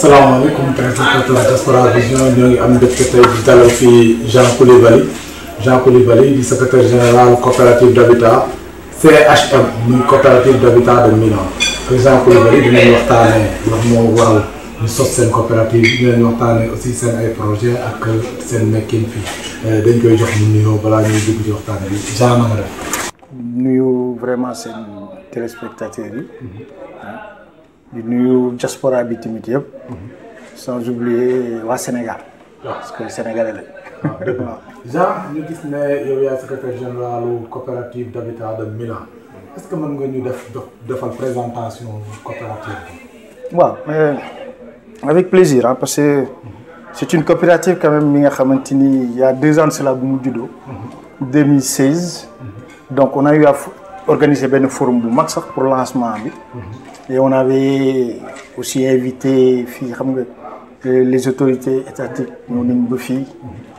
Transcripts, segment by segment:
asalaamaaleykum téléspectateurs Diaspora Vision ñoo ngi am mbégte tey di dalal fii Jean Coulibaly di secrétaire général coopérative d'habitat CHM muy coopérative d'habitat de Milan Jean Coulibaly dinañ waxtaanee ndax moo waral ñu sos seen coopérative dinañ waxtaanee aussi seen ay projet ak seen nekkin fii dañ koy jox mu nuyoo balaa ñuy dugg ci waxtaanee bi Jean na nga def. nuyu vraiment seen téléspectateurs yi. di nuyu diaspora bi tamit yëpp. sans oublier waa Sénégal. parce que sénégalais la. waaw Jean ñu gis ne yow yaay secrétaire général coopérative d'habitat de Milan est-ce que mën nga ñu defal présentation coopérative bi. waaw avec plaisir hein, parce que c'est une coopérative quand même mi nga xamante ni il y a 2 ans de cela bu mu juddoo. 2016. donc on a eu à organiser benn forum bu mag sax pour lancement bi. et on avait aussi invité fii xam nga les autorités étatiques ñëw nañ ba fii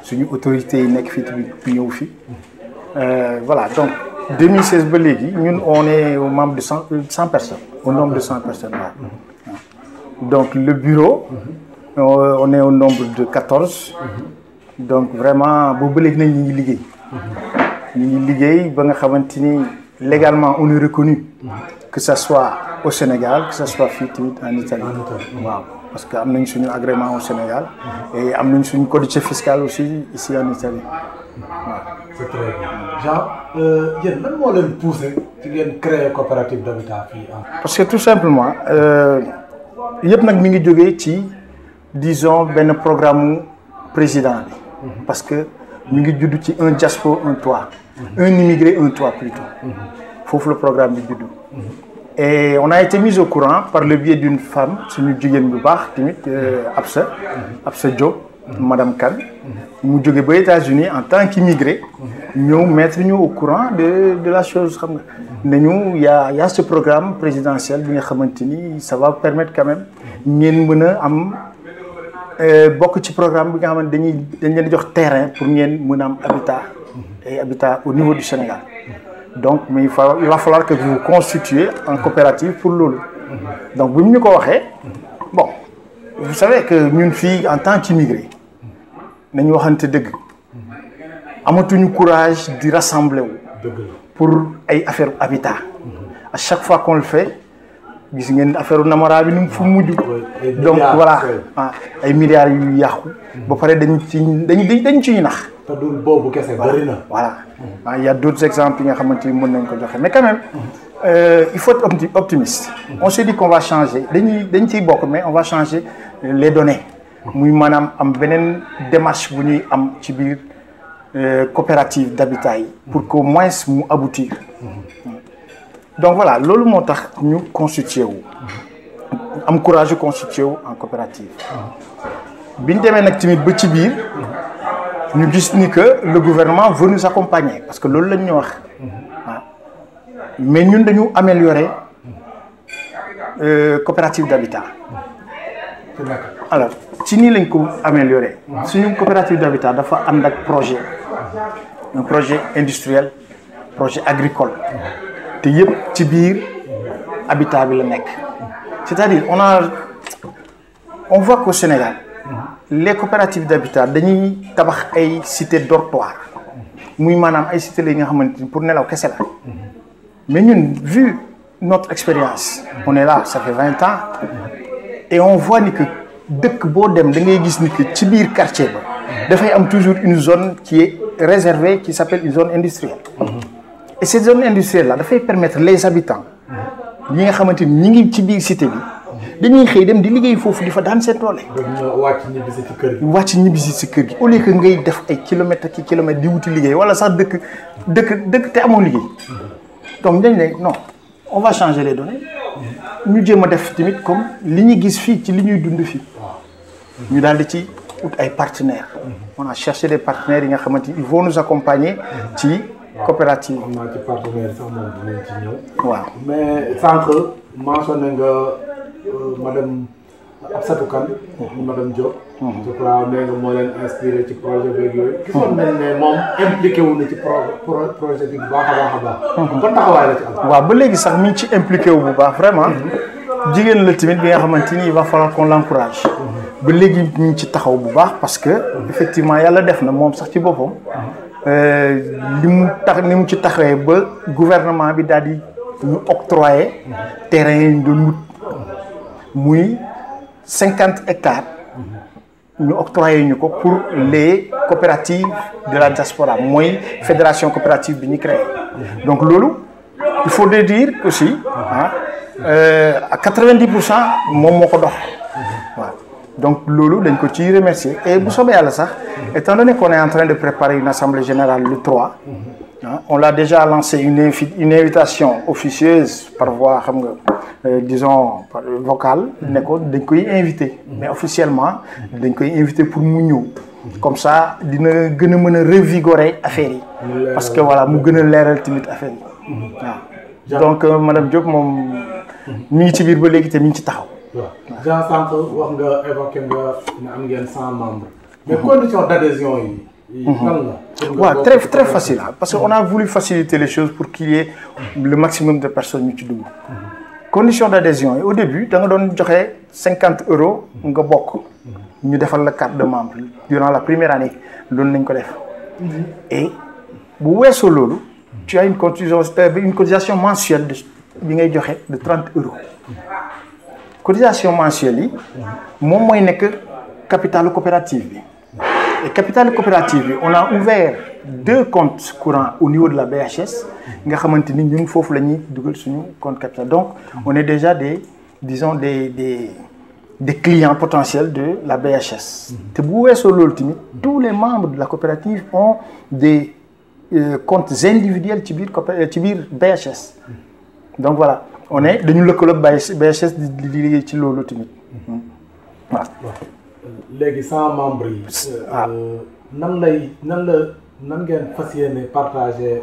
suñu autorités yi nekk fii tamit ñëw fii voilà donc 2016 ba léegi ñun on est au nombre de 100 personnes au nombre de 100 personnes là. donc le bureau on est au nombre de 14 donc vraiment boobu ba léegi nañ ñu ngi liggéey ñu ngi liggéey ba nga xamante ni légalement on est reconnu que ça soit au Sénégal que ça soit fii tamit en Italie waaw parce que am nañ suñu agrément au Sénégal et am nañ suñu codice fiscal aussi ici en Italie waaw. c'est très bien Jean yéen lan moo leen poussé ci ngeen créer coopérative d'habitat fii parce que tout simplement yëpp nag mi ngi jógee ci disons benn programme président bi parce que mi ngi judd ci un diaspora un toit un immigré un toit plutôt foofu le programme bi judd et on a été mis au courant par le biais d'une femme suñu jigéen bu baax tamit Absa Diop madame Kane mu jóge ba États-Unis en tant qu'immigré ñëw mettre ñu au courant de la chose xam nga nañu y a ce programme présidentiel bi nga xamante ni ça va permettre quand même ngeen mën a am bokk ci programme bi nga xamante dañ leen di jox terrain pour ngeen mën a am habitat au niveau du Sénégal donc mais il va falloir que vous vous constituiez en coopérative pour loolu donc bu ñu ko waxee bon vous savez que ñun fii en tant qu'immigré nañu waxante dëgg amatuñu courage di rassembler wu pour ay affaire habitat à chaque fois qu'on le fait gis ngeen affaire namara bi ni mu fu mujj donc voilà ay milliards yu yàqu ba pare dañ ciy nax te dul boobu kese bari na voilà il y a d'autres exemples yi nga xamante ni mën nañ ko joxe mais quand même il faut être optimiste on s'est dit qu'on va changer dañ ciy bokk mais on va changer les données muy maanaam am beneen démarche bu ñuy am ci biir coopérative d'habitat yi pour qu'au moins mu aboutir donc voilà loolu moo tax ñu constitué wu am courage constitué wu en coopérative biñ demee nag tamit ba ci biir ñu gis ni que le gouvernement veut nous accompagner parce que loolu lañ ñu wax waaw mais ñun dañu améliorer coopérative d'habitat alors ci nii lañ ko améliorer suñu coopérative d'habitat dafa ànd ak projet un projet industriel projet agricole te yëpp ci biir habitat bi la nekk c'est-à-dire on voit qu'au Sénégal les coopératives d'habitat dañuy tabax ay cités dortoirs muy maanaam ay cités la yi nga xamante ni pour nelaw kese la mais ñun vu notre expérience on est là ça fait 20 ans et on voit ni que dëkk boo dem da ngay gis ni que ci biir quartier ba dafay am toujours une zone qui est réservée qui s'appelle une zone industrielle et cette zone industrielle là dafay permettre les habitants ñi nga xamante ni ñi ngi ci biir cité bi dañuy xëy dem di liggéey foofu di fa daan seen doole. wàcc ñibbisi ci kër gi au lieu que ngay def ay kilomètres ak kilomètres di wuti liggéey wala sax dëkk te amoo liggéey donc dañ ne non on va changer les données ñu jéem a def tamit comme li ñuy gis fii ci li ñuy dund fii ñu daal di ci ut ay partenaires. on a cherché des partenaires yi nga xamante ni ils vont nous accompagner ci coopérative. xam naa ci partenaire sax moom dinañ ci ñëw. waaw mais sànq mentionné nga madame Absatou Kane. madame Diop. je crois nee nga moo leen inspiré ci projet beeg yooyu. gisoon nañ ne moom impliqué wu na ci projet bi bu baax a baax a baax. ban taxawaay la ci am. waaw ba léegi sax mi ngi ci impliqué wu bu baax vraiment. jigéen la tamit bi nga xamante ni il va falloir qu'on l'encourage. ba léegi ñu ngi ci taxaw bu baax parce que effectivement yàlla def na moom sax ci boppam ni mu ci taxawee ba gouvernement bi daal di ñu octroyer terrain yi ñu doon wut muy 50 hectares ñu octroyer ñu ko pour les coopératives de la diaspora mooy fédération coopérative bi ñu créé donc loolu il faut dire aussi à 90% moom moo ko dox waaw donc loolu dañ ko ciy remercier et bu soobee yàlla sax étant donné qu'on est en train de préparer une assemblée générale le 3 on l'a déjà lancé une invitation officieuse par voie xam nga disons vocale ne ko dañ koy invité mais officiellement dañ koy invité pour mu ñëw comme ça dina gën a mën a revigorer affaire yi parce que voilà mu gën a leeral tamit affaire yi waaw donc madame Diop moom mi ngi ci biir ba léegi te mi ngi ci taxaw. waaw Jean sànq wax nga évoqué nga ne am ngeen 100 membres. mais condition d'adhésion yi. lan la. waaw très facile parce que on a voulu faciliter les choses pour qu'il y ait le maximum de personnes ñu ci dugg. condition d'adhésion yi au début da nga doon joxe 50 € nga bokk. ñu defal la carte de membre durant la première année loolu nañ ko def. et bu weesoo loolu. tu as une cotisation mensuelle bi ngay joxe de 30 €. cotisation mensuelle yi moom mooy nekk capitalu coopérative bi et capitalu coopérative bi on a ouvert 2 comptes courants au niveau de la BHS nga xamante ni ñun foofu la ñuy dugal suñu compte capital donc on est déjà des clients potentiels de la BHS te bu weesoo loolu tamit tous les membres de la coopérative ont des comptes individuels ci biir BHS donc voilà on est dañu lëkkaloog BHS di liggéey ci loolu tamit waaw. léegi 100 membres yi. nan ngeen fas yéene partager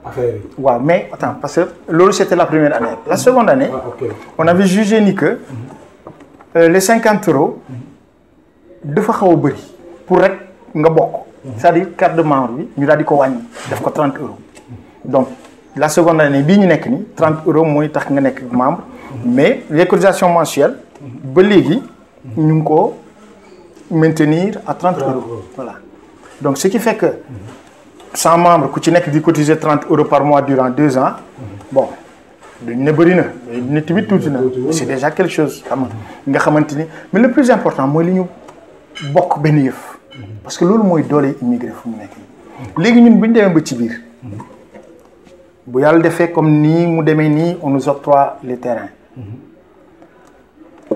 affaire yi. waaw mais attends parce que loolu c'était la première année. la seconde année. on avait jugé ni que les 50 € dafa xaw a bëri pour rek nga bokk. c'est-à-dire carte de membre bi ñu daal di ko wàññi def ko 30 €. donc la seconde année bii ñu nekk nii 30 € mooy tax nga nekk membre mais les cotisations mensuelles ba léegi ñu ngi ko maintenir à 30 €. voilà donc ce qui fait que 100 membres ku ci nekk di cotiser 30 € par mois durant 2 ans bon duñ ne bëri na ne tamit tuuti na c'est déjà quelque chose xam nga xamante ni mais le plus important mooy li ñu bokk benn yëf parce que loolu mooy doole immigré fu mu nekk léegi ñun bu ñu demee ba ci biir bu yàlla defee comme nii mu demee nii on nous octroie les terrains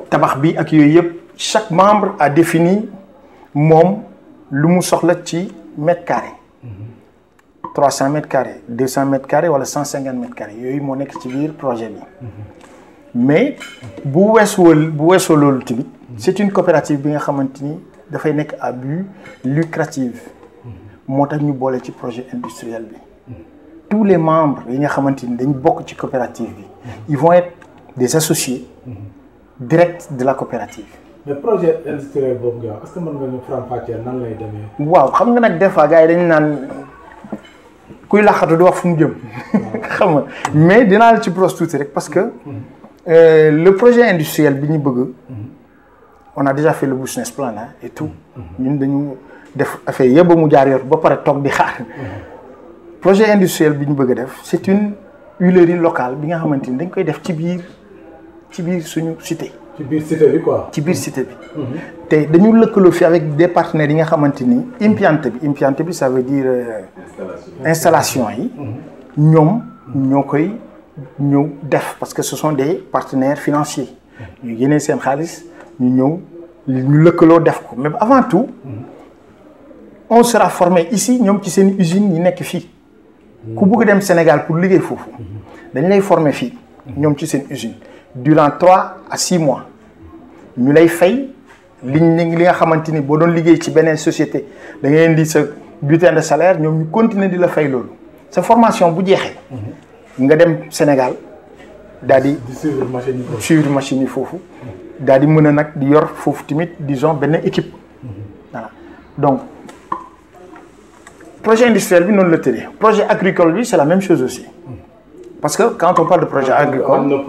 tabax bi ak yooyu yëpp chaque membre a défini moom lu mu soxla ci mètre carré 300 mètres carrés 200 mètres carrés wala 150 mètres carrés yooyu moo nekk ci biir projet bi mais bu weesoo loolu tamit c'est une coopérative bi nga xamante ni dafay nekk à but lucratif moo tax ñu boole ci projet industriel bi tous les membres yi nga xamante ni dañ bokk ci coopérative bi ils vont être des associés directs de la coopérative. mais projet industriel boobu nga est-ce que mën nga ñu faram-fàcceel nan lay demee. waaw xam nga nag des fois gars yi dañu naan kuy laqatu du wax fu mu jëm xam nga mais dinaa la ci brosse tuuti rek parce que le projet industriel bi ñu bëgg on a déjà fait le business plan là et tout ñun dañu def affaire yëpp ba mu jaar yor ba pare toog di xaar projet industriel bi ñu bëgg a def c'est une huilerie locale bi nga xamante ni dañ koy def ci biir suñu cité. ci biir cité bi quoi. ci biir cité bi. te dañu lëkkaloo fi avec des partenaires yi nga xamante ni impianté bi ça veut dire installation yi. ñoom ñoo koy ñëw def parce que ce sont des partenaires financiers. ñu génnee seen xaalis ñu ñëw ñu lëkkaloo def ko mais avant tout on sera formé ici ñoom ci seen usines yi nekk fii. ku bëgg dem Sénégal pour liggéey foofu dañ lay former fii ñoom ci seen usine durant 3 à 6 mois ñu lay fay li nga xamante ni boo doon liggéey ci beneen société da ngay indi sa bulletin de salaire ñoom ñu continuer di la fay loolu sa formation bu jeexee nga dem Sénégal daal di suivre machine yi foofu daal di mën a nag di yor foofu tamit disons benn équipe voilà donc projet industriel bi noonu la tëddee projet agricole bi c'est la même chose aussi parce que quand on parle de projet agricole,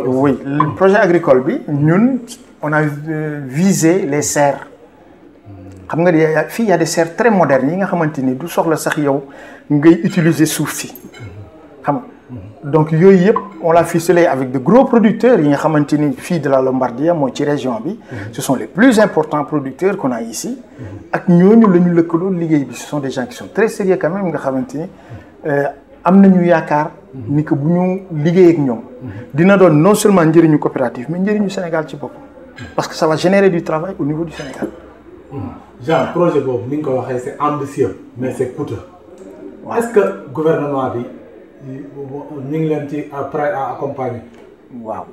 oui, le projet agricole bi ñun on a visé les serres. xam nga fii y a des serres très modernes yi nga xamante ni du soxla sax yow ngay utiliser suuf si xam donc yooyu yëpp on l'a ficelé avec de gros producteurs yi nga xamante ni fii de la Lombardie mooy ci région bi ce sont les plus importants producteurs qu'on a ici ak ñooñu la ñu lëkkaloo liggéey bi ce sont des gens qui sont très sérieux quand même nga xamante ni am nañu yaakaar ni que bu ñu liggéey ak ñoom dina doon non seulement njëriñu coopérative mais njëriñu Sénégal ci boppam parce que ça va générer du travail au niveau du Sénégal. Jean projet boobu ni nga ko waxee c'est ambitieux mais c'est coûteux. Est-ce que gouvernement bi ñu ngi leen ci prêt à accompagner. waaw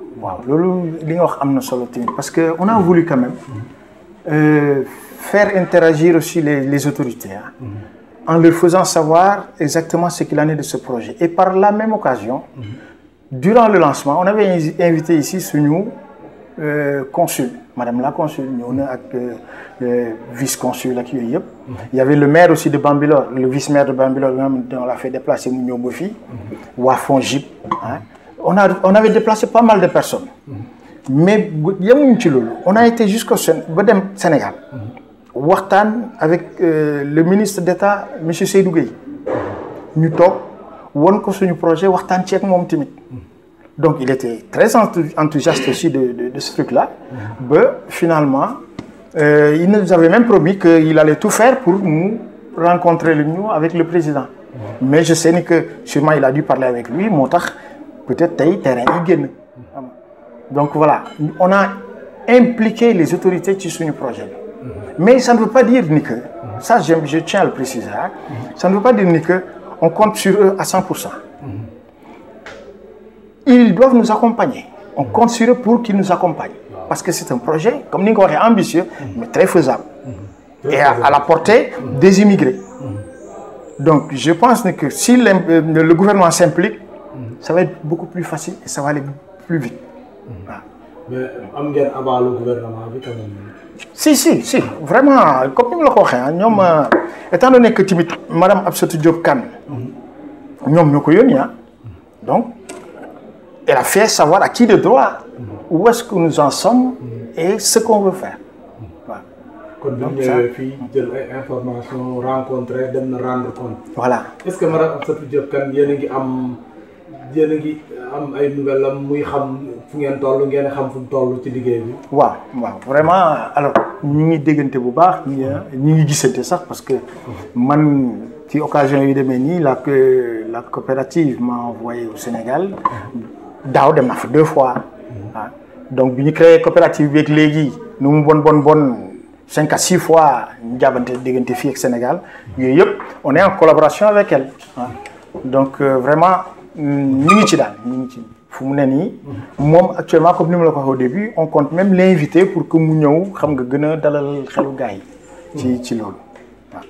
loolu li nga wax am na solo tamit parce que on a voulu quand même faire interagir aussi les autorités en leur faisant savoir exactement ce qu'il en est de ce projet et par la même occasion durant le lancement on avait invité ici suñu consul madame la consul ñëw na ak vice-consul ak yooyu yëpp il y avait le maire aussi de Bambilor le vice-maire de Bambilor on l'a fait déplacer mu ñëw ba fii waa FONGIP on avait déplacé pas mal de personnes mais yemuñu ci loolu on a été jusqu'au ba dem Sénégal waxtaan avec le ministre d'État monsieur Seydou Gueye ñu toog won ko suñu projet waxtaan ci ak moom tamit donc il était très enthousiaste aussi de ce truc-là ba finalement il nous avait même promis qu'il allait tout faire pour nous rencontrer nous avec le président mais je sais ni que sûrement il a dû parler avec lui moo tax peut-être tey terrain yi génn donc voilà on a impliqué les autorités ci suñu projet bi mais ça ne veut pas dire ni que ça je tiens à le préciser ça ne veut pas dire ni que on compte sur eux à 100%. Ils doivent nous accompagner. On compte sur eux pour qu'ils nous accompagnent. Parce que c'est un projet, comme nous l'avons dit, ambitieux, mais très faisable. Et à la portée des immigrés. Donc, je pense que si le gouvernement s'implique, ça va être beaucoup plus facile et ça va aller plus vite. Mais am ngeen avant le gouvernement bi quand même. Si, vraiment, comme nous l'avons dit, étant donné que Madame Absatou Diop Kane, nous nous connaissons, donc, elle a fait savoir à qui de droit où est-ce que nous en sommes et ce qu'on veut faire. Donc, ça, jël ay information rencontrer dem na rendre compte. Voilà. Est-ce que Madame Absatou Diop Kane yéen a ngi am ay nouvelles am muy xam fu ngeen toll ngeen xam fu mu toll ci liggéey bi. waaw vraiment alors ñu ngi déggante bu baax ñu ngi gisante sax parce que man ci occasion yu demee nii la coopérative m'a envoyé au Sénégal daaw dem na fa 2 fois donc bi ñu créé coopérative bi ak léegi nu mu bon 5 à 6 fois ñu jàppante déggante fii ak Sénégal yooyu yëpp on est en collaboration avec elle donc vraiment ñu ngi ci daal ñu ngi ci fu mu ne nii moom actuellement comme ni ma la ko waxee au début on compte même l'inviter pour que mu ñëw xam nga gën a dalal xelu gars yi ci loolu waaw.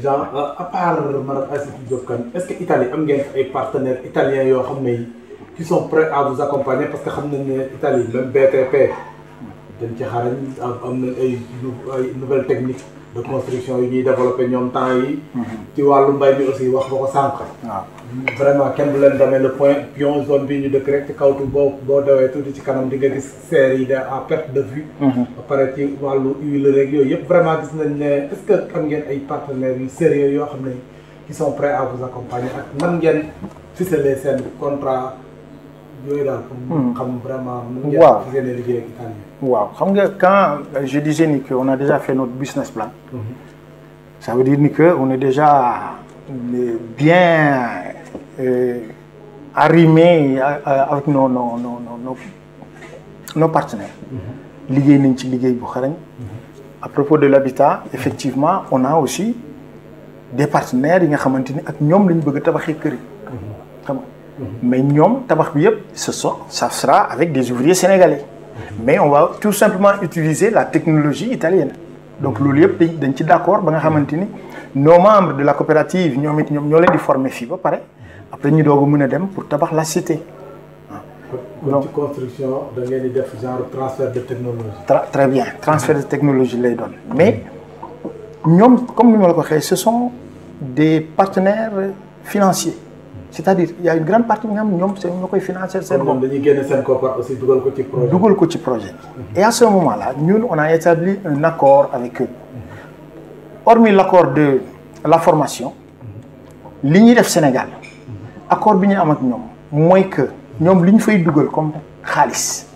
Jean à part Madame Absatou Diop Kane est-ce que Italie am ngeen ay partenaires italiens yoo xam ne qui sont prêts à vous accompagner parce que xam nañ ne Italie même BTP dañ ci xarañ am na ay nouvelles techniques de construction yi ñuy développé ñoom temps yi ci wàllu mbay mi aussi wax nga ko sànq. vraiment kenn du leen demee le point pion zone bi ñu dëkk rek ci kawtu boo dawee tuuti ci kanam di nga gis serre yi à perte de vue. ba pare ci wàllu huile rek yooyu yëpp vraiment gis nañ ne est-ce que am ngeen ay partenaires yu sérieux yoo xam ne qui sont prêts à vous accompagner ak nan ngeen ficeler seen contrat yooyu daal pour xam vraiment. ngeen ficeler liggéey ak Italie. waaw xam nga quand je disais ni que on a déjà fait notre business plan. Ça veut dire ni que on est déjà bien arrimé avec nos partenaires. liggéey nañ ci liggéey bu xarañ. À propos de l'habitat effectivement on a aussi des partenaires yi nga xamante ni ak ñoom lañ bëgg a tabaxee kër yi. xam nga mais ñoom tabax bi yëpp ça sera avec des ouvriers sénégalais. mais on va tout simplement utiliser la technologie italienne. donc loolu yëpp dañ ci d'accord ba nga xamante ni nos membres de la coopérative ñoom ñoo leen di former fii ba pare après ñu doog a mën a dem pour tabax la cité. donc ci construction da ngeen di def genre transfert de technologie. très bien transfert de technologie lay doon mais ñoom comme ni ma la ko waxee ce sont des partenaires financiers c'est-à-dire il y a une grande partie bi nga xam ne ñoom ñoo koy financer seen bopp. dañuy génne seen koppar aussi dugal ko ci projet. dugal ko ci projet bi. Et à ce moment-là ñun on a établi un accord avec eux. Hormis l'accord de la formation li ñuy def Sénégal accord bi ñu am ak ñoom mooy que ñoom li ñu fay dugal comme xaalis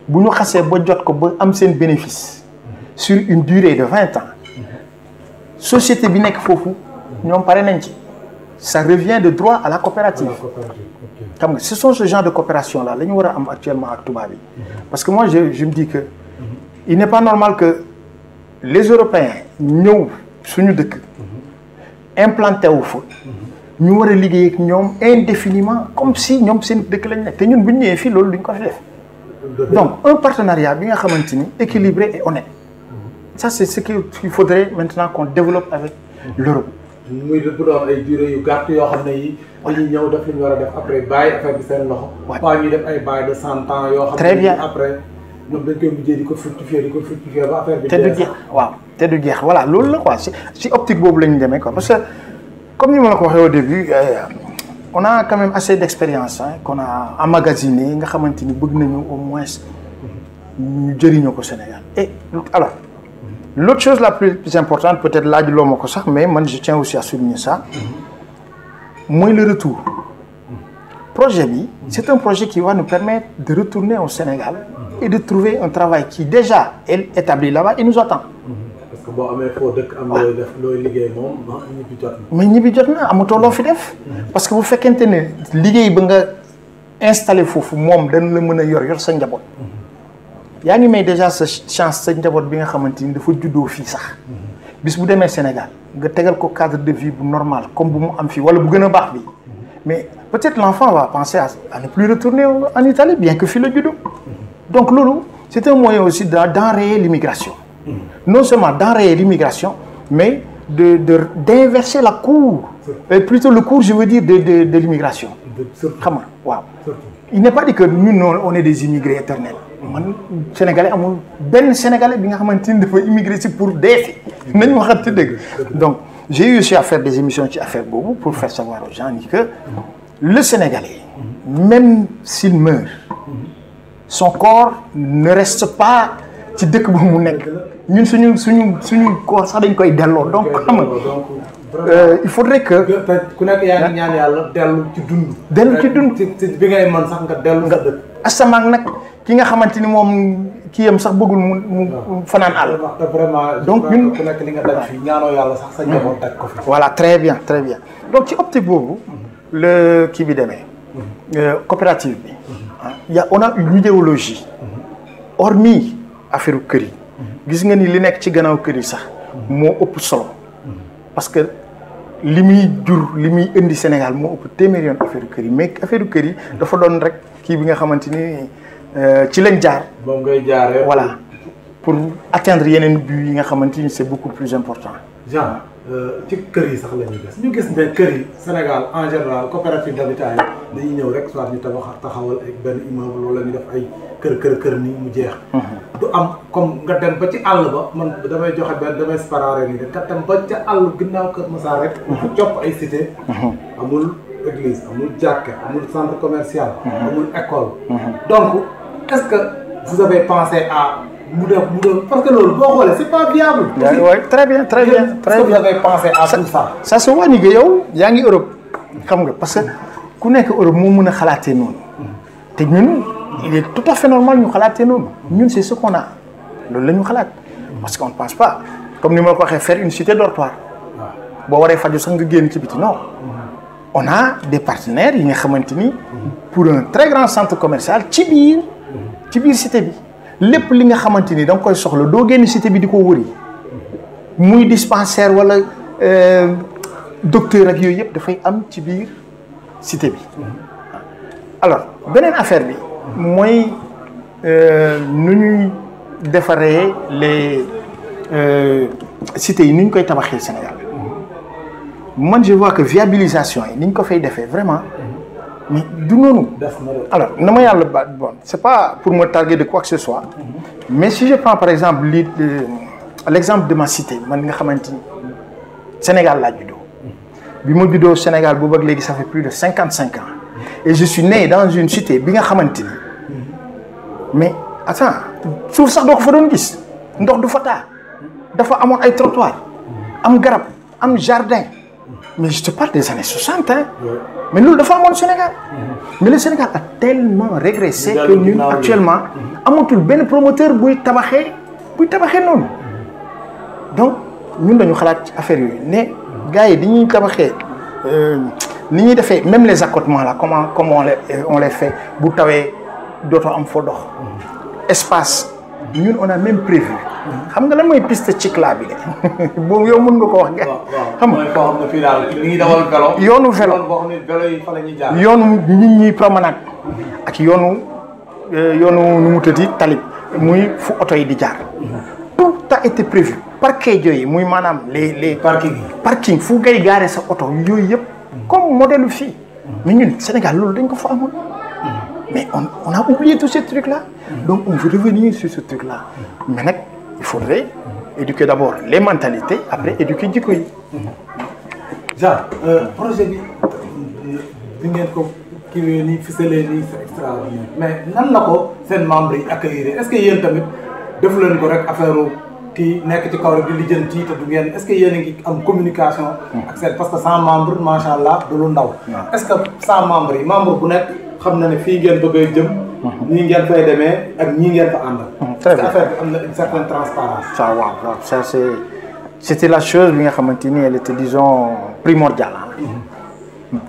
bu ñu xasee ba jot ko ba am seen bénéfice sur une durée de 20 ans société bi nekk foofu ñoom pare nañ ci ça revient de droit à la coopérative. xam nga ce sont ce genre de coopération là la ñu war a am actuellement ak tubaab yi parce que moi je me dis que il n'est pas normal que les Européens ñëw suñu dëkk implanté wu fa ñu war a liggéey ak ñoom indéfiniment comme si ñoom seen dëkk lañ nekk te ñun bu ñu ñëwee fii loolu duñ ko fi def donc un partenariat bi nga xamante ni équilibré et honnête ça c'est ce qu'il faudrait maintenant qu'on développe avec l'Europe. muy bu doon ay durée yu gàtt yoo xam ne yi dañuy ñëw def li ñu war a def après bàyyi affaire bi seen loxo. pas ñuy def ay bail de 100 ans yoo xam ne très bien après ñoom dañ koy mujjee di ko fructifier ba affaire bi. te du jeex waaw te du jeex voilà loolu la quoi si optique boobu la ñu demee quoi parce que comme ni ma la ko waxee au début on a quand même assez d'expérience qu'on a emmagasiné nga xamante ni bëgg nañu au moins ñu jëriñoo ko Sénégal et alors. L'autre chose la plus importante peut-être laajuloo ma ko sax mais man je tiens aussi à souligner ça mooy le retour projet bi c'est un projet qui va nous permettre de retourner au Sénégal et de trouver un travail qui déjà est établi là-bas et nous attend. parce que boo amee foo dëkk am looy def looy liggéey moom ñibbi jot na. mais ñibbi jot na amatoo loo fi def. parce que bu fekkente ne liggéey ba nga installé foofu moom dana la mën a yor sa njaboot. yaa ngi may déjà sa chance sa njaboot bi nga xamante ni dafa juddoo fii sax bis bu demee Sénégal nga tegal ko cadre de vie bu normal comme bu mu am fii wala bu gën a baax bi mais peut-être l'enfant va penser à ne plus retourner en Italie bien que fii la juddoo donc loolu c'est un moyen aussi d'enrayer l'immigration non seulement d'enrayer l'immigration mais d'inverser la cour plutôt le cours je veux dire de l'immigration xam nga waaw il n'est pas dit que ñun on est des immigrés éternels man sénégalais amul benn sénégalais bi nga xamante ni dafa immigré si pour dee nañ waxante dëgg donc j'ai eu aussi à faire des émissions ci affaire boobu pour faire savoir aux gens ni que le sénégalais même s'il meurt son corps ne reste pas ci dëkk bu mu nekk ñun suñu corps sax dañ koy delloo donc xam nga il faudrait que ku nekk yaa ngi ñaan yàlla dellu ci dund ci bi ngay mën sax nga dellu nga dëkk asamaan nag ki nga xamante ni moom kii yam sax bëggul mu fanaan àll. vraiment donc ñun ku nekk li nga daj fii ñaanoo yàlla sax sa njaboot daj ko fi. voilà très bien donc ci optique boobu le kii bi demee coopérative bi on a une idéologie hormis affaire kër yi gis nga ni li nekk ci gannaaw kër yi sax moo ëpp solo parce que li muy indi Sénégal moo ëpp téeméeri yoon affaire kër yi mais affaire kër yi dafa doon rek kii bi nga xamante ni ci lañ jaar. moom ngay jaaree. voilà pour atteindre yeneen buts yi nga xamante ni c'est beaucoup plus important. Jean ci kër yi sax la ñuy gis ñu gis ne kër yi Sénégal en général coopérative d'habitat yi dañuy ñëw rek soit ñu taxawal ak benn immeuble wala ñu def ay kër nii mu jeex. du am comme nga dem ba ci àll ba man damay joxe damay séparer nii de nga dem ba ca àll ginnaaw Kër Massar rek. copp ay cité. amul église amul jàkka amul centre commercial. amul école. donc est-ce que vous avez pensé à mu def parce que loolu boo xoolee c'est pas viable. oui très bien vous avez pensé à tout ça. ça se voit ni que yow yaa ngi Europe xam nga parce que ku nekk Europe moo mën a xalaatee noonu te ñun il est tout à fait normal ñu xalaatee noonu ñun c'est ce qu'on a loolu la ñu xalaat parce qu'on ne pense pas comme ni ma ko waxee faire une cité dortoir boo waree faju sax nga génn ci biti non on a des partenaires yi nga xamante ni pour un très grand centre commercial ci biir cité bi lépp li nga xamante ni da nga koy soxla doo génn cité bi di ko wëri muy dispensaire wala docteur ak yooyu yëpp dafay am ci biir cité bi alors beneen affaire bi mooy nu ñuy defaree les cités yi ni ñu koy tabaxee Sénégal man je vois que viabilisation yi ni ñu ko fay defee vraiment mais du noonu. alors na ma yàlla bon c'est pas pour me targuer de quoi que ce soit mais si je prends par exemple l'exemple de ma cité man nga xamante ni Sénégal laa juddoo bi ma juddoo Sénégal boobu ak léegi ça fait plus de 55 ans et je suis né dans une cité bi nga xamante ni mais attends suuf sax doo ko fa doon gis ndox du fa taa dafa amoon ay trottoir am garab am jardin mais je te parle des années 60 hein mais loolu dafa amoon Sénégal mais le Sénégal a tellement régressé que ñun actuellement amatul benn promoteur buy tabaxee noonu donc ñun dañu xalaat ci affaire yooyu ne gars yi dañuy tabaxee ni ñuy defee même les accotements là comment on les fait bu tawee dootoo am foo dox espace ñun on a même prévu xam nga lan mooy piste cyclable bi de boobu yow mën nga ko wax nga xam nga fii daal ni ngi dawal vélo yoonu vélo boo xam ne vélo yi fa la ñuy jaar yoonu nit ñi promenade ak yoonu nu mu tëddi talib muy fu oto yi di jaar tout a été prévu parquet yooyu muy maanaam les parking fu ngay garer sa oto yooyu yëpp comme modèle fii mais ñun Sénégal loolu dañ ko fa amoon mais on a oublié tous ces trucs là donc on veut revenir sur ce truc là mais nag il faudrait éduquer d'abord les mentalités après éduquer jikko yi. Jean projet bi ngeen ko kiiwee nii ficelee nii c'est extraordinaire mais nan la ko seen membres yi accueillir est-ce que yéen tamit defu leen ko rek affaire kii nekk ci kaw rek di lijjanti te du ngeen est-ce que yéen a ngi am communication ak seen parce que 100 membres macha allah du lu ndaw. est-ce que 100 membres yi membre bu nekk xam na ne fii ngeen bëgg a jëm. ñii ngeen fay demee ak ñii ngeen fa àndal. très bien affaire bi am na une certaine transparence. ça waaw ça c'était la chose bi nga xamante ni elle était disons primordiale.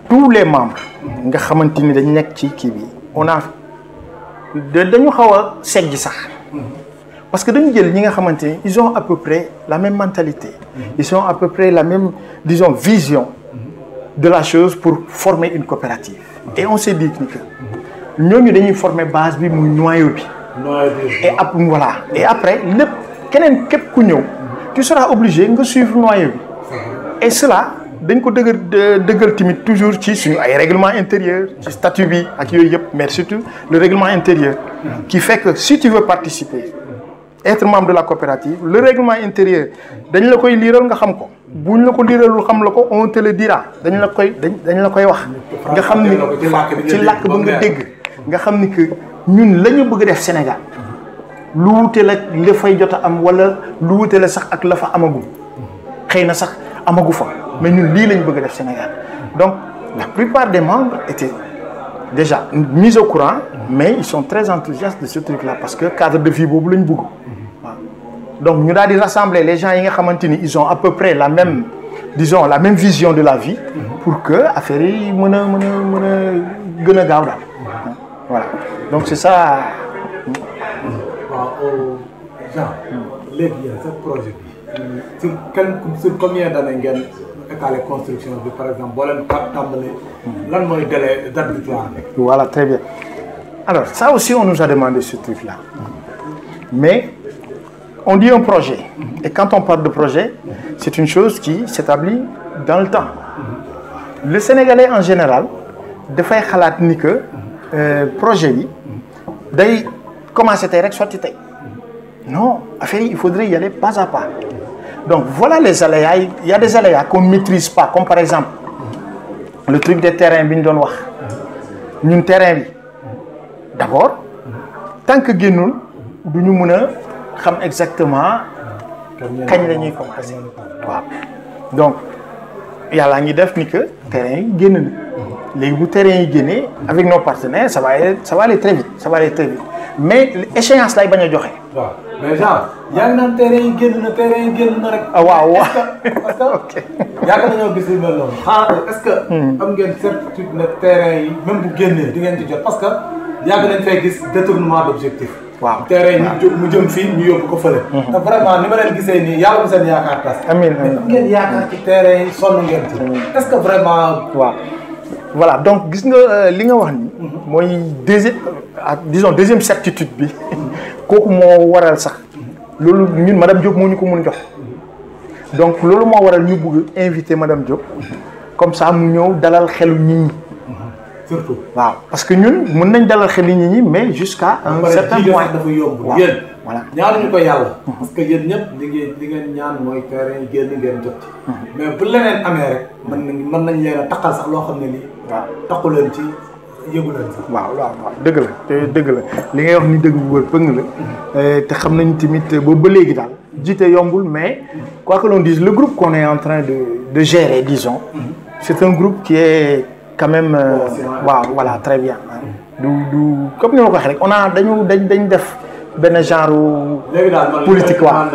tous les membres. nga xamante ni dañ nekk ci kii bi on a dañu xaw a segg sax. parce que dañu jël ñi nga xamante ni ils ont à peu près la même mentalité. ils ont à peu près la même disons vision. de la chose pour former une coopérative. et on s'est dit que ñooñu dañuy former base bi muy noyau bi. voilà et après lépp keneen képp ku ñëw. tu seras obligé nga suivre noyau bi. et cela dañ ko dëggal tamit toujours ci suñu ay règlement intérieur ci statut bi ak yooyu yëpp mais surtout le règlement intérieur. qui fait que si tu veux participer. être membre de la coopérative le règlement intérieur dañ la koy liiral nga xam ko buñ la ko liiralul xam la ko on te le dira dañ la koy wax nga xam ni ci làkk ba nga dégg nga xam ni que ñun la ñu bëgg def Sénégal lu wute la fay jot a am wala lu wute la sax ak la fa amagul xëy na sax amagu fa mais ñun lii la ñu bëgg def Sénégal donc la plupart des membres étaient déjà mis au courant mais ils sont très enthousiastes de ce truc là parce que cadre de vie boobu la ñu bëgg donc ñu daal di rassembler les gens yi nga xamante ni ils ont à peu près la même disons la même vision de la vie pour que affaire yi mën a gën a gaaw daal voilà donc c'est ça. waaw Jean léegi yéen sa projet bi sur combien d'années ngeen étaler construction bi par exemple boo leen tàmbalee lan mooy délai date butoir bi. voilà très bien alors ça aussi on nous a demandé ce truc là mais on dit un projet et quand on parle de projet c'est une chose qui s'établit dans le temps le Sénégalais en général dafay xalaat ni que projet yi day commencer tey rek sotti tey non affaire yi il faudrait y aller pas à pas donc voilà les aléas il y a des aléas qu'on ne maîtrise pas comme par exemple le truc des terrains bi ñu doon wax ñun terrain bi d'abord tant que génnul du ñu mën a xam exactement kañ la ñuy commencer waaw donc yàlla ngi def ni que terrain yi génn na léegi bu terrain yi génnee avec nos partenaires ça va aller très vite mais échéance lay bañ a joxe. waaw mais genre yaa ngi naan terrain yi génn na rek. ah waaw waaw parce que ok yaakaar nañoo gis lu mel noonu. xaaral est-ce que. am ngeen certitude ne terrain yi même bu génnee di ngeen ci jot parce que yàgg nañ fay gis détournement d'objectif. waaw terrain yi mu jëm fii ñu yóbbu ko fële. te vraiment ni ma leen gisee nii yàlla bu seen yaakaar tas. amiin mais ngeen yaakaar ci terrain yi sonn ngeen ci. est-ce que vraiment. waaw voilà donc gis nga li nga wax ni mooy deuxième certitude bi kooku moo waral sax loolu ñun madame Diop moo ñu ko mun jox donc loolu moo waral ñu bëgg inviter madame Diop comme ça mu ñëw dalal xelu nit ñi surtout waaw parce que ñun mën nañ dalal xel nit ñi mais jusqu'à un certain point dafa yomb waaw yéen voilà ñaanuñu ko yàlla parce que yéen ñëpp li ngeen ñaan mooy terrain yi génn ngeen jot ci mais bu leneen amee rek mën nañ leen a taqal sax loo xam ne nii waaw taqu leen ci yëgu leen sax waaw dëgg la te dëgg la li ngay wax ni dëgg bu wër pëng la te xam nañ tamit boobu ba léegi daal jiite yombul mais quoi que l'on dise le groupe qu'on est en train de gérer disons c'est un groupe qui est quand même waaw voilà très bien du comme ni ma ko waxee rek on a dañ def benn genre léegi daal man politique waaw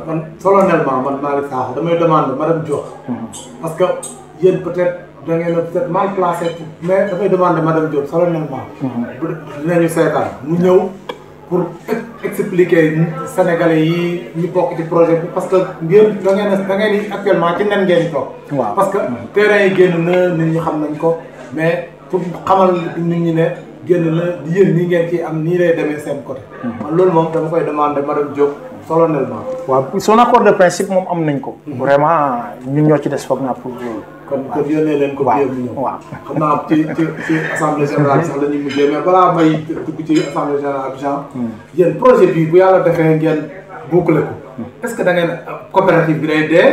man solennellement man Malick Sakho damay demande madame Diop parce que yéen peut-être da ngeen a peut-être mal placé mais dafay demander madame Diop solennellement dinañu seetaan mu ñëw pour expliquer Sénégalais yi ñu bokk ci projet bi parce que ngeen da ngeen di actuellement ci nen ngeen di toog waaw parce que terrain yi génn na nit ñi xam nañ ko mais pour xamal nit ñi ne génn na yéen nii ngeen ci am nii lay demee seen côté man loolu moom dama koy demander madame Diop solennellement waaw son accord de principe moom am nañ ko vraiment ñun ñoo ci des foog naa pour kon yónnee leen ko biir mu ñëw waaw xam naa ci assemblée générale sax la ñuy mujjee mais balaa may dugg ci assemblée générale bi genre yéen projet bi bu yàlla defee ngeen boucler ko est-ce que da ngeen coopérative bi day dee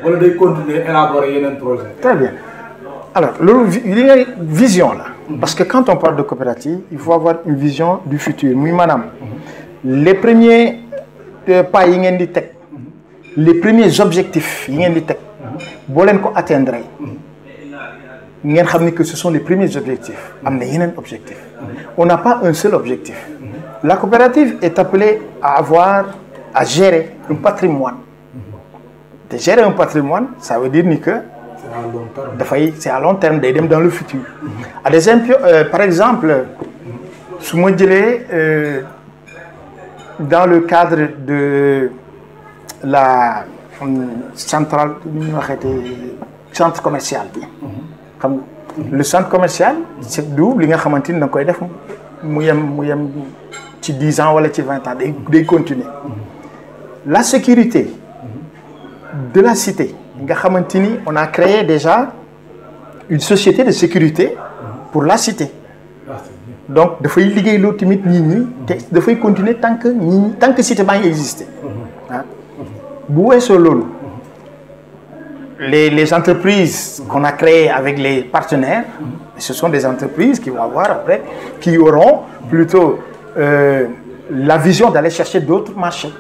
wala day continuer élaborer yeneen projet très bien alors loolu li ngay vision la parce que quand on parle de coopérative il faut avoir une vision du futur muy maanaam les premiers pas yi ngeen di teg les premiers objectifs yi ngeen di teg boo leen ko atteindre ngeen xam ni que ce sont les premiers objectifs am na yeneen objectifs on n'a pas un seul objectif la coopérative est appelée à gérer un patrimoine de gérer un patrimoine ça veut dire ni que c'est à long terme day dem dans le futur à des par exemple su ma jëlee dans le cadre de la centrale ni ñu waxeete centre commercial bi xam nga le centre commercial c'est du li nga xamante ni da nga koy def mu yem ci 10 ans wala ci 20 ans day continuer la sécurité de la cité nga xamante ni on a créé déjà une société de sécurité pour la cité donc dafay liggéey loo tamit nit ñi te dafay continuer tant que cité baa ngi exister ah bu weesoo loolu les entreprises qu'on a créées avec les partenaires ce sont des entreprises qui vont avoir après qui auront plutôt la vision d'aller chercher d'autres marchés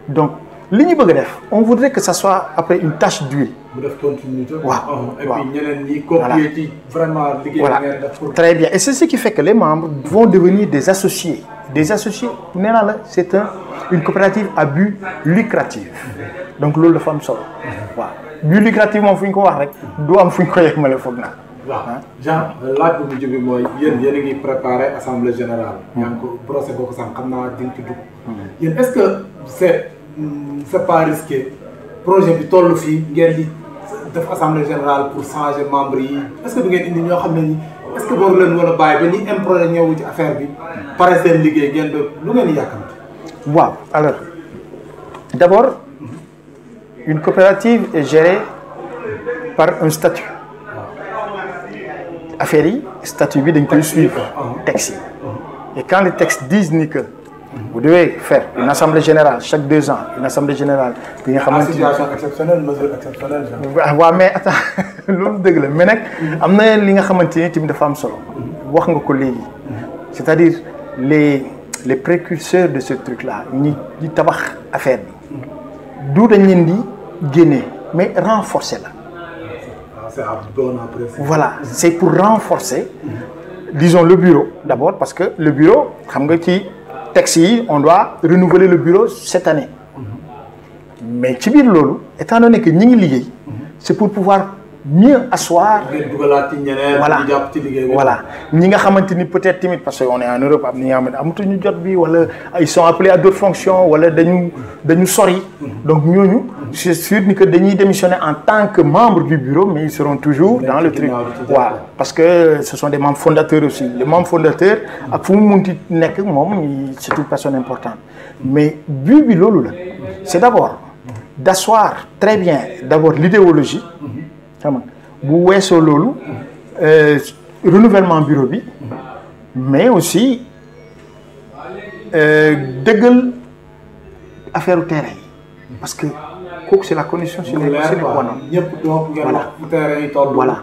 donc li ñu bëgg a def on voudrait que ça soit après une tâche d'huile. mu def continuité. waaw et puis ñeneen ñi copier ci vraiment liggéey voilà très bien et c'est ce qui fait que les membres vont devenir des associés nee naa la c'est une coopérative à but lucratif donc loolu dafa am solo waaw but lucratif moom fu ñu ko wax rek du am fu ñu ko yemale foog naa. waaw Jean laaj bu mujj bi mooy yéen a ngi préparé assemblée générale. yaa ngi ko procès boo ko sax xam naa di nga ci dugg. yéen est-ce que c'est pas risqué projet bi toll fii ngeen di def assemblée générale pour changer membres yi est-ce que du ngeen indi ñoo xam ne ni est-ce que boobu leen wala bàyyi ba ñuy improjet ñëwu ci affaire bi pare seen liggéey ngeen doon lu ngeen di yàkkamti. waaw alors d'abord une coopérative est gérée par un statut. affaire yi statut bi dañ koy suivre texte yi et quand les textes disent ni que vous devez faire une assemblée générale chaque 2 ans une assemblée générale bi nga xamante ni situation exceptionnelle mesure exceptionnelle. waaw mais attends loolu dëgg la mais nag am na li nga xamante ni tamit dafa am solo wax nga ko léegi c'est-à-dire les précurseurs de ce truc là ñi tabax affaire bi du dañ leen di génne mais renforcer la. Voilà, c'est pour renforcer, disons le bureau d'abord parce que le bureau, xam nga ci texte yi on doit renouveler le bureau cette année. Mais ci biir loolu étant donné que ñi ngi liggéey, c'est pour pouvoir mieux asseoir. Voilà ñi nga xamante ni peut-être tamit parce que on est en Europe am na ñi nga xamante amatuñu jot bi wala ils sont appelés à d'autres fonctions wala dañu sori. Donc ñooñu c'est sûr ni que dañuy démissionner en tant que membre du bureau mais ils seront toujours dans le truc. Voilà parce que ce sont des membres fondateurs aussi les membres fondateurs ak fu mu munti nekk moom c'est une personne importante mais but bi loolu la c'est d'abord d'asseoir très bien d'abord l'idéologie xam nga bu weesoo loolu renouvellement bureau bi mais aussi dëggal affaire terrain yi parce que kooku c'est la condition sur les ñëpp donc ngeen wax fu terrain yi toll. voilà.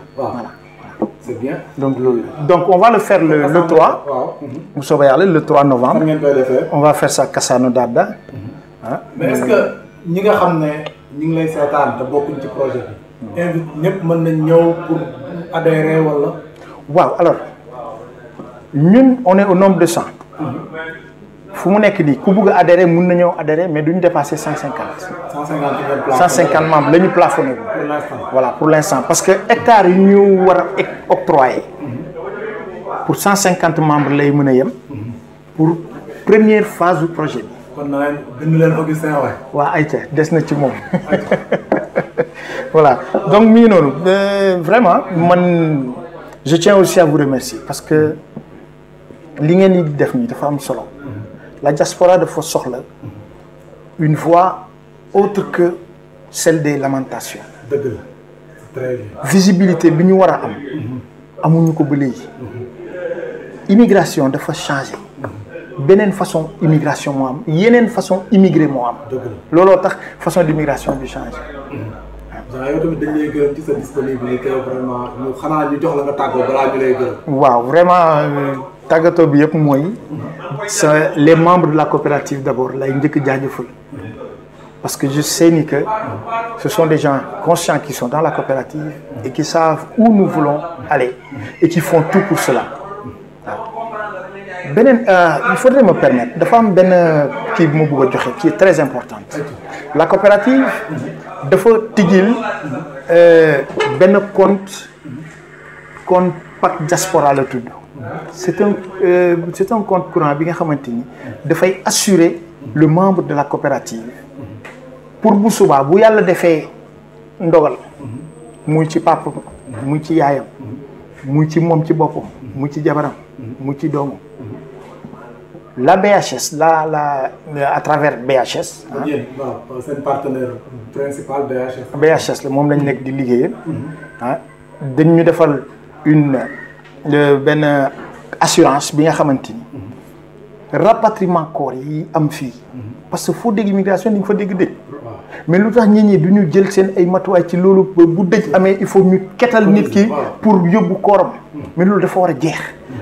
C'est bien. Donc on va le faire le 3. Mu soobee yàlla le 3 novembre. On va faire ça Kassano Dada. Mais est-ce que ñi nga xam ne ñu ngi lay seetaan te bokkuñ ci projet bi. invite ñëpp mën nañ ñëw pour adhérer wala. waaw alors ñun on est au nombre de 100. fu mu nekk nii ku bugg a adhérer mun na ñëw adhérer mais duñu dépasser 150. 150 membres la ñu plafonné. Pour l'instant. Voilà pour l'instant parce que hectares yi ñu war a octroyer pour 150 membres lay mën a yem. pour première phase du projet bi. kon na leen bind leen Augustin waay. waa ayca des na ci moom. Voilà donc mi ngi noonu vraiment man je tiens aussi à vous remercier parce que li ngeen di def nii dafa am solo. La diaspora dafa soxla une voix autre que celle des lamentations. dëgg la très bien. Visibilité bi ñu war a am. amuñu ko ba léegi. Immigration dafa changé. beneen façon immigration moo am yeneen façon immigré moo am. dëgg la looloo tax façon d'immigration bi changé. waaw yow tamit dañ lay gërëm ci sa disponibilité vraiment ñu xanaa ñu jox la nga tàggoo balaa ñu lay gërëm. waaw vraiment tàggatoo bi yëpp mooy. c'est les membres de la coopérative d'abord lay njëkk jaajëfal. parce que je sais ni que ce sont des gens conscients qui sont dans la coopérative et qui savent où nous voulons aller et qui font tout pour cela. beneen il faudrait me permettre dafa am benn kii bi ma bëgg a joxe qui est très importante. La coopérative dafa tijjil benn compte pacte diaspora la tudd. c'est un compte courant bi nga xamante ni dafay assurer le membre de la coopérative pour bu subaa bu yàlla defee ndogal muy ci papa muy ci yaayam muy ci moom ci boppam muy ci jabaram muy ci doomam la BHS à travers BHS. waaw seen partenaire principal BHS. BHS la moom lañ nekk di liggéeyal. dañ ñu defal benn assurance bi nga xamante ni rapatriement corps yi am fii parce que foo dégg immigration di nga fa dégg dëj mais lu tax nit ñi du ñu jël seen ay matuwaay ci loolu bu dëj amee il faut ñu ketal nit ki pour yóbbu kooram mais loolu dafa war a jeex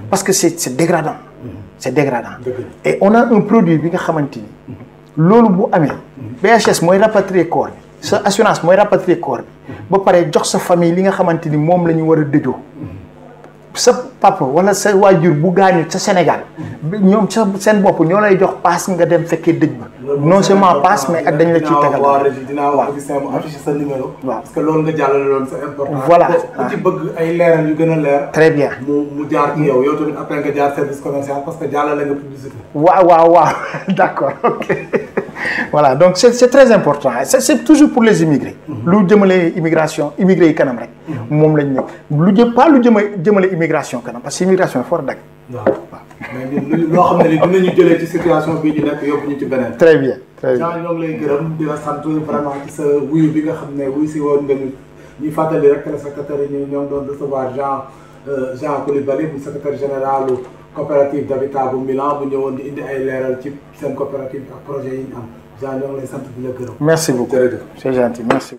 parce que c'est dégradant c'est dégradant et on a un produit bi nga xamante ni loolu bu amee BHS mooy rapatrier corps bi sa assurance mooy rapatrier corps bi ba pare jox sa famille li nga xamante ni moom la ñu war a dëjoo sa papa wala sa waajur bu gaañu ca Sénégal ñoom sa seen bopp ñoo lay jox paas nga dem fekkee dëj ba non seulement paas mais ak dañ la ciy tegal dinaa wax Augustin mu affiché sa numéro. waaw parce que loolu nga jàllale loolu c'est important. voilà ku ci bëgg ay leeral yu gën a leer. très bien mu jaar ci yow tamit après nga jaar service commercial parce que jàllale nga publicité. waaw d'accord ok voilà donc c'est très important c'est toujours pour les immigrés. lu jëmale immigration immigré yi kanam rek. moom lañ nekk lu jëmale immigration kanam parce que immigration dafa war a dagg. waaw mais loo xam ne ni dinañu jëlee ci situation bii ñu nekk yóbbu ñu ci beneen. très bien très bien Jean ñoo ngi lay gërëm di la sant vraiment ci sa wuyu bi nga xam ne wuyu si woon nga ñu ñuy fàttali rek le secrétaire yi ñoo doon recevoir Jean Coulibaly bu secrétaire général coopérative d'habitat bu Milan bu ñëwoon di indi ay leeral ci seen coopérative ak projet yi ñu am Jean ñoo ngi lay sant di la gërëm. merci beaucoup c'est gentil merci.